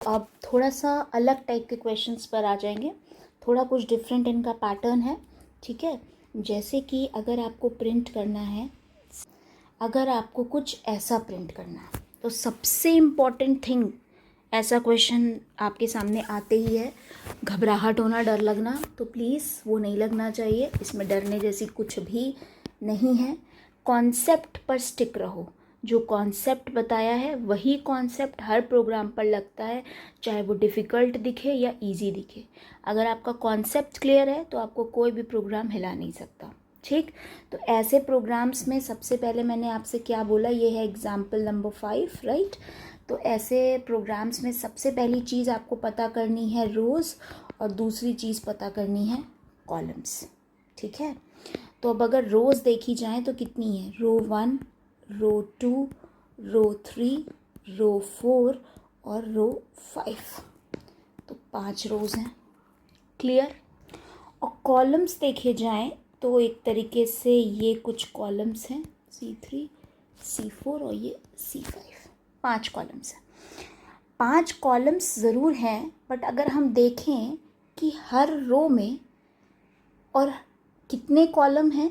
अब थोड़ा सा अलग टाइप के क्वेश्चंस पर आ जाएंगे, थोड़ा कुछ डिफरेंट इनका पैटर्न है, ठीक है। जैसे कि अगर आपको प्रिंट करना है, अगर आपको कुछ ऐसा प्रिंट करना है तो सबसे इम्पॉर्टेंट थिंग, ऐसा क्वेश्चन आपके सामने आते ही है घबराहट होना, डर लगना, तो प्लीज़ वो नहीं लगना चाहिए। इसमें डरने जैसी कुछ भी नहीं है। कॉन्सेप्ट पर स्टिक रहो। जो कॉन्सेप्ट बताया है वही कॉन्सेप्ट हर प्रोग्राम पर लगता है, चाहे वो डिफ़िकल्ट दिखे या इजी दिखे। अगर आपका कॉन्सेप्ट क्लियर है तो आपको कोई भी प्रोग्राम हिला नहीं सकता, ठीक। तो ऐसे प्रोग्राम्स में सबसे पहले मैंने आपसे क्या बोला, ये है एग्जाम्पल नंबर 5, राइट। तो ऐसे प्रोग्राम्स में सबसे पहली चीज़ आपको पता करनी है रोज़, और दूसरी चीज़ पता करनी है कॉलम्स, ठीक है। तो अब अगर रोज़ देखी जाए तो कितनी है, रो 1, रो 2, रो 3, रो 4 और रो 5, तो 5 रोज़ हैं, क्लियर। और कॉलम्स देखे जाएं तो एक तरीके से ये कुछ कॉलम्स हैं, C3, C4 और ये C5, 5 कॉलम्स हैं। 5 कॉलम्स ज़रूर हैं, बट अगर हम देखें कि हर रो में और कितने कॉलम हैं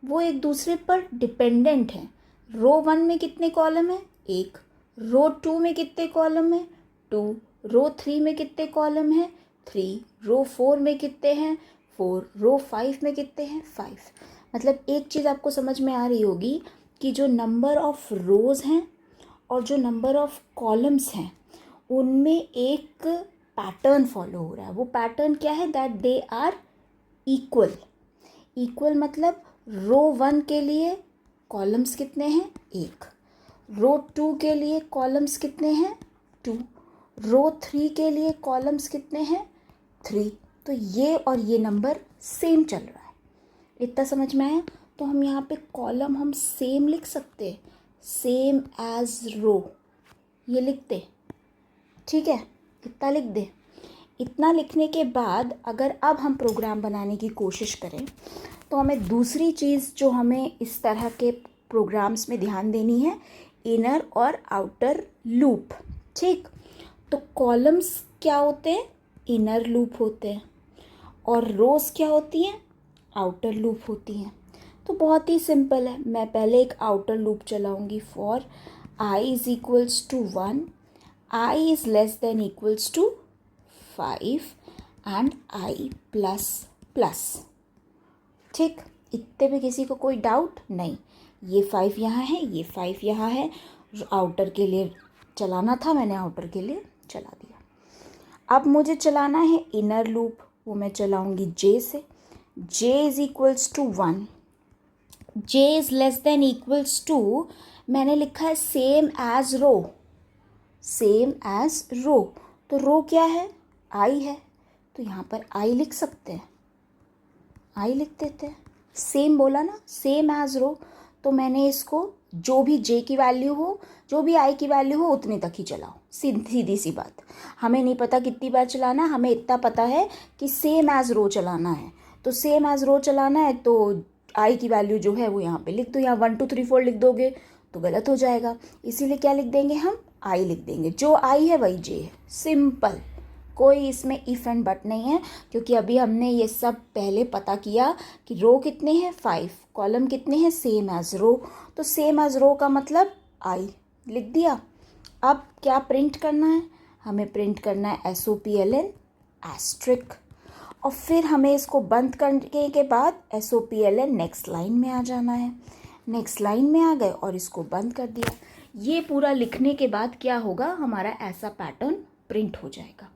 वो एक दूसरे पर डिपेंडेंट हैं। रो 1 में कितने कॉलम हैं, 1। रो 2 में कितने कॉलम हैं, 2। रो 3 में कितने कॉलम हैं, 3। रो 4 में कितने हैं, 4। रो 5 में कितने हैं, 5। मतलब एक चीज़ आपको समझ में आ रही होगी कि जो नंबर ऑफ रोज़ हैं और जो नंबर ऑफ कॉलम्स हैं उनमें एक पैटर्न फॉलो हो रहा है। वो पैटर्न क्या है, that they are equal. Equal मतलब रो 1 के लिए कॉलम्स कितने हैं, 1। रो 2 के लिए कॉलम्स कितने हैं, 2। रो 3 के लिए कॉलम्स कितने हैं, 3। तो ये और ये नंबर सेम चल रहा है, इतना समझ में आया। तो हम यहाँ पे कॉलम हम सेम लिख सकते हैं, सेम एज रो, ये लिखते, ठीक है, इतना लिख दे। इतना लिखने के बाद अगर अब हम प्रोग्राम बनाने की कोशिश करें तो हमें दूसरी चीज़ जो हमें इस तरह के प्रोग्राम्स में ध्यान देनी है, इनर और आउटर लूप, ठीक। तो कॉलम्स क्या होते हैं, इनर लूप होते हैं, और रोज़ क्या होती हैं, आउटर लूप होती हैं। तो बहुत ही सिंपल है, मैं पहले एक आउटर लूप चलाऊंगी, for i is equals to 1, i is less than equals to 5 and i plus plus, ठीक। इतने भी किसी को कोई डाउट नहीं। ये 5 यहाँ है, ये 5 यहाँ है, आउटर के लिए चलाना था, मैंने आउटर के लिए चला दिया। अब मुझे चलाना है इनर लूप, वो मैं चलाऊंगी j से। j is equals to 1, j is less than equals to, मैंने लिखा है same as row, same as row. तो रो क्या है, i है, तो यहाँ पर i लिख सकते हैं, i लिख देते हैं। सेम बोला ना, सेम एज रो, तो मैंने इसको जो भी j की वैल्यू हो, जो भी i की वैल्यू हो उतने तक ही चलाओ, सीधी सी बात। हमें नहीं पता कितनी बार चलाना, हमें इतना पता है कि सेम एज रो चलाना है। तो सेम एज रो चलाना है तो i की वैल्यू जो है वो यहाँ पे लिख दो। यहाँ 1 2 3 4 लिख दोगे तो गलत हो जाएगा, इसीलिए क्या लिख देंगे हम, i लिख देंगे। जो i है वही j है, सिंपल। कोई इसमें इफ़ एंड बट नहीं है, क्योंकि अभी हमने ये सब पहले पता किया कि रो कितने हैं, 5, कॉलम कितने हैं, सेम एज रो। तो सेम एज रो का मतलब i लिख दिया। अब क्या प्रिंट करना है, हमें प्रिंट करना है SOPLN एस्ट्रिक, और फिर हमें इसको बंद करने के बाद SOPLN नेक्स्ट लाइन में आ जाना है। नेक्स्ट लाइन में आ गए और इसको बंद कर दिया। ये पूरा लिखने के बाद क्या होगा, हमारा ऐसा पैटर्न प्रिंट हो जाएगा।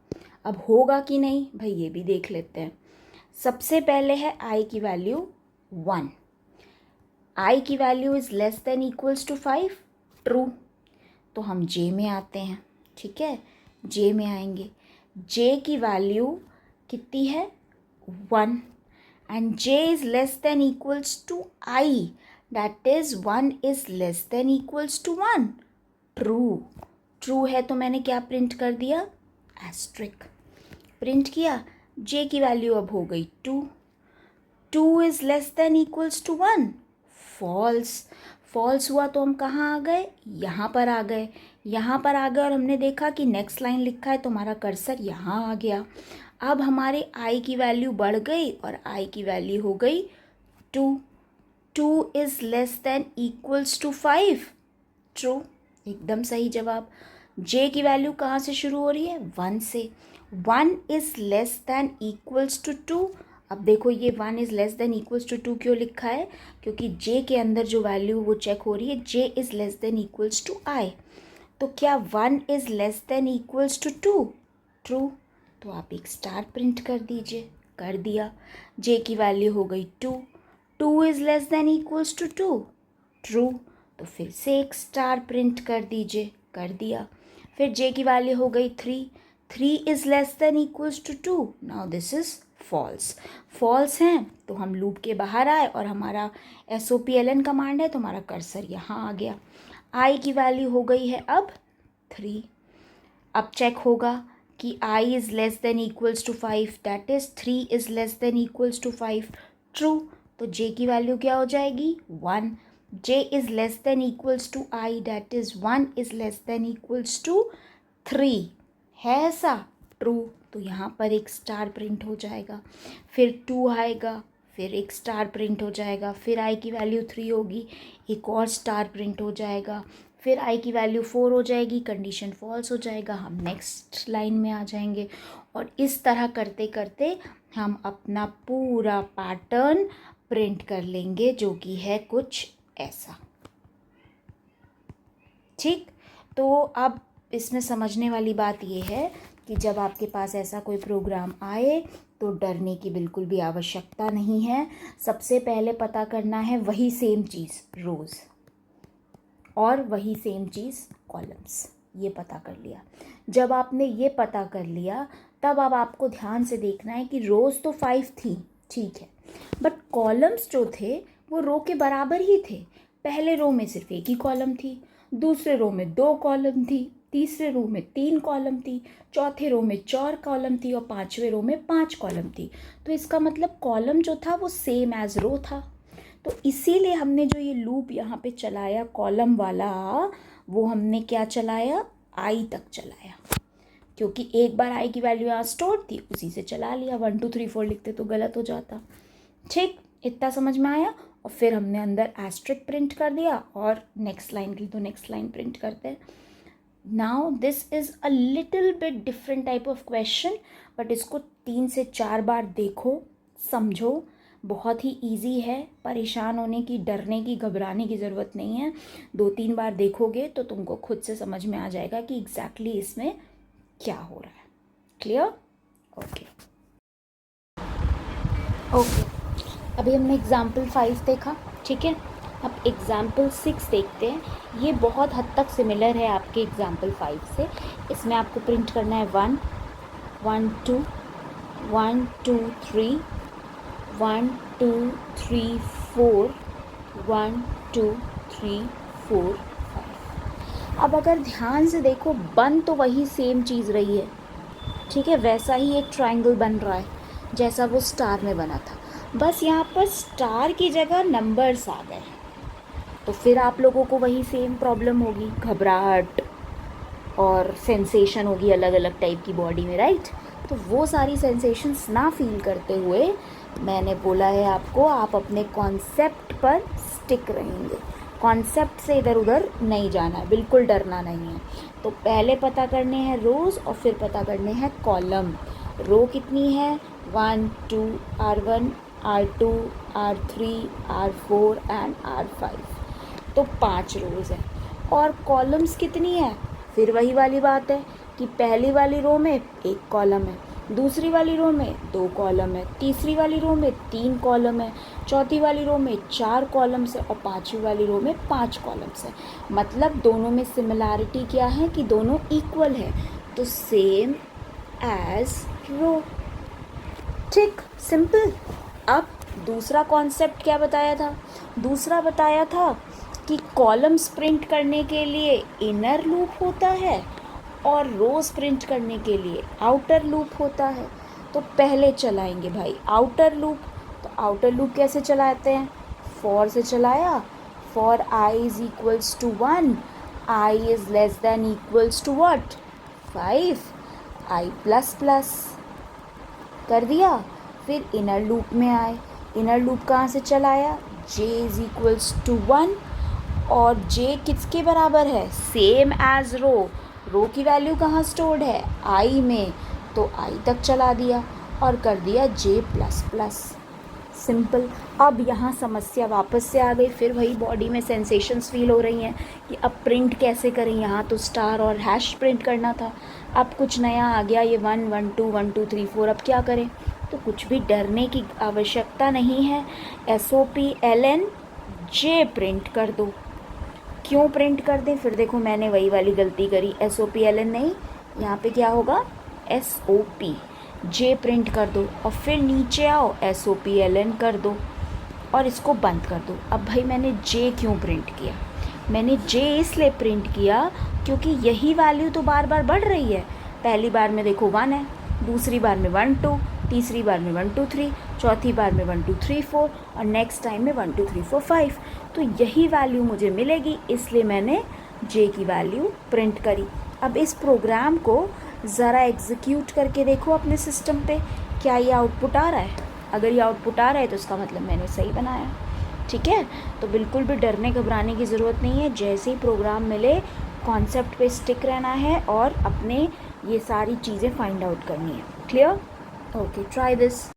अब होगा कि नहीं भाई ये भी देख लेते हैं। सबसे पहले है i की वैल्यू 1, i की value is less than equals to 5, true. तो हम j में आते हैं, ठीक है, j में आएंगे। j की वैल्यू कितनी है, 1, and j is less than equals to i, that is 1 is less than equals to 1, true. True है तो मैंने क्या प्रिंट कर दिया, एस्ट्रिक प्रिंट किया। j की वैल्यू अब हो गई 2, 2 is less than equals to 1, false. False हुआ तो हम कहाँ आ गए, यहाँ पर आ गए। यहाँ पर आ गए और हमने देखा कि नेक्स्ट लाइन लिखा है तो हमारा कर्सर यहाँ आ गया। अब हमारे i की वैल्यू बढ़ गई और i की वैल्यू हो गई 2। 2 is less than equals to 5। True, एकदम सही जवाब। j की वैल्यू कहाँ से शुरू हो रही है, 1 से। 1 is less than equals to 2। अब देखो ये 1 is less than equals to 2 क्यों लिखा है, क्योंकि j के अंदर जो वैल्यू वो चेक हो रही है, j is less than equals to i। तो क्या 1 is less than equals to 2? True, तो आप एक स्टार प्रिंट कर दीजिए। कर दिया। j की वैल्यू हो गई 2। 2 is less than equals to 2। True, तो फिर से एक स्टार प्रिंट कर दीजिए। कर दिया। फिर j की वैल्यू हो गई 3। 3 is less than equals to 2। Now this is false. False हैं तो हम लूप के बाहर आए और हमारा SOPLN कमांड है तो हमारा कर्सर यहाँ आ गया। i की वैल्यू हो गई है अब 3। अब चेक होगा कि i is less than equals to 5, that is 3 is less than equals to 5। True, तो j की वैल्यू क्या हो जाएगी, 1। j is less than equals to i, that is 1 is less than equals to 3। है ऐसा? True, तो यहाँ पर एक स्टार प्रिंट हो जाएगा। फिर 2 आएगा, फिर एक स्टार प्रिंट हो जाएगा। फिर i की वैल्यू 3 होगी, एक और स्टार प्रिंट हो जाएगा। फिर i की वैल्यू 4 हो जाएगी, कंडीशन फॉल्स हो जाएगा, हम नेक्स्ट लाइन में आ जाएंगे। और इस तरह करते करते हम अपना पूरा पैटर्न प्रिंट कर लेंगे, जो कि है कुछ ऐसा। ठीक, तो अब इसमें समझने वाली बात ये है कि जब आपके पास ऐसा कोई प्रोग्राम आए तो डरने की बिल्कुल भी आवश्यकता नहीं है। सबसे पहले पता करना है वही सेम चीज़ रोज़ और वही सेम चीज़ कॉलम्स। ये पता कर लिया। जब आपने ये पता कर लिया तब अब आपको ध्यान से देखना है कि रोज़ तो 5 थी, ठीक है, बट कॉलम्स जो थे वो रो के बराबर ही थे। पहले रो में सिर्फ एक ही कॉलम थी, दूसरे रो में 2 कॉलम थी, तीसरे रो में 3 कॉलम थी, चौथे रो में 4 कॉलम थी और पांचवें रो में 5 कॉलम थी। तो इसका मतलब कॉलम जो था वो सेम एज रो था। तो इसीलिए हमने जो ये लूप यहाँ पे चलाया कॉलम वाला, वो हमने क्या चलाया, i तक चलाया, क्योंकि एक बार i की वैल्यू यहाँ स्टोर थी, उसी से चला लिया। 1 2 3 4 लिखते तो गलत हो जाता। ठीक, इतना समझ में आया। और फिर हमने अंदर एस्ट्रिक प्रिंट कर दिया और नेक्स्ट लाइन की तो नेक्स्ट लाइन प्रिंट करते हैं। Now this is a little bit different type of question, but इसको 3 से 4 बार देखो, समझो। बहुत ही इजी है, परेशान होने की, डरने की, घबराने की ज़रूरत नहीं है। 2-3 बार देखोगे तो तुमको खुद से समझ में आ जाएगा कि एग्जैक्टली इसमें क्या हो रहा है। क्लियर? ओके ओके, अभी हमने एग्जाम्पल 5 देखा, ठीक है। अब एग्जाम्पल 6 देखते हैं। ये बहुत हद तक सिमिलर है आपके एग्जाम्पल 5 से। इसमें आपको प्रिंट करना है 1 1 2 1 2 3 1 2 3 4 1 2 3 4 5। अब अगर ध्यान से देखो, बन तो वही सेम चीज़ रही है, ठीक है, वैसा ही एक ट्रायंगल बन रहा है जैसा वो स्टार में बना था, बस यहाँ पर स्टार की जगह नंबर्स आ गए। तो फिर आप लोगों को वही सेम प्रॉब्लम होगी, घबराहट और सेंसेशन होगी अलग अलग टाइप की बॉडी में, राइट। तो वो सारी सेंसेशंस ना फील करते हुए मैंने बोला है आपको, आप अपने कॉन्सेप्ट पर स्टिक रहेंगे। कॉन्सेप्ट से इधर उधर नहीं जाना है, बिल्कुल डरना नहीं है। तो पहले पता करने हैं रोज़ और फिर पता करने हैं कॉलम। रो कितनी है, 1 2 R1 R2 R3 R4 and R5, तो 5 रोज़ है। और कॉलम्स कितनी है, फिर वही वाली बात है कि पहली वाली रो में 1 कॉलम है, दूसरी वाली रो में 2 कॉलम है, तीसरी वाली रो में 3 कॉलम है, चौथी वाली रो में 4 कॉलम्स है और पांचवी वाली रो में 5 कॉलम्स है। मतलब दोनों में सिमिलैरिटी क्या है कि दोनों इक्वल है, तो सेम एज रो। ठीक, सिंपल। अब दूसरा कॉन्सेप्ट क्या बताया था, दूसरा बताया था कि कॉलम्स प्रिंट करने के लिए इनर लूप होता है और रोज प्रिंट करने के लिए आउटर लूप होता है। तो पहले चलाएंगे भाई आउटर लूप। तो आउटर लूप कैसे चलाते हैं, फॉर से चलाया, for I is equals to 1, I is less than equals to what? 5, I plus plus कर दिया। फिर इनर लूप में आए, इनर लूप कहाँ से चला आया? j इज इक्वल्स टू 1 और j किसके बराबर है? सेम एज रो की वैल्यू कहाँ स्टोर्ड है? i में, तो i तक चला दिया और कर दिया j प्लस प्लस। सिंपल। अब यहाँ समस्या वापस से आ गई, फिर वही बॉडी में सेंसेशंस फील हो रही हैं कि अब प्रिंट कैसे करें। यहाँ तो स्टार और हैश प्रिंट करना था, अब कुछ नया आ गया, ये 1 1 2 1 2 3 4, अब क्या करें? तो कुछ भी डरने की आवश्यकता नहीं है, SOPLN J प्रिंट कर दो। क्यों प्रिंट कर दें? फिर देखो मैंने वही वाली गलती करी, SOPLN नहीं, यहाँ पे क्या होगा? SOP J प्रिंट कर दो और फिर नीचे आओ SOPLN कर दो और इसको बंद कर दो। अब भाई मैंने J क्यों प्रिंट किया? मैंने J इसलिए प्रिंट किया क्योंकि यही वैल्यू तो बार बार बढ़ रही है। पहली बार में देखो 1 है, दूसरी बार में 1 2, तीसरी बार में 1 2 3, चौथी बार में 1 2 3 4 और नेक्स्ट टाइम में 1 2 3 4 5। तो यही वैल्यू मुझे मिलेगी, इसलिए मैंने J की वैल्यू प्रिंट करी। अब इस प्रोग्राम को ज़रा एग्जीक्यूट करके देखो अपने सिस्टम पे, क्या ये आउटपुट आ रहा है? अगर ये आउटपुट आ रहा है तो इसका मतलब मैंने सही बनाया। ठीक है, तो बिल्कुल भी डरने घबराने की ज़रूरत नहीं है। जैसे ही प्रोग्राम मिले कॉन्सेप्ट पे स्टिक रहना है और अपने ये सारी चीज़ें फाइंड आउट करनी है। क्लियर? Okay, try this.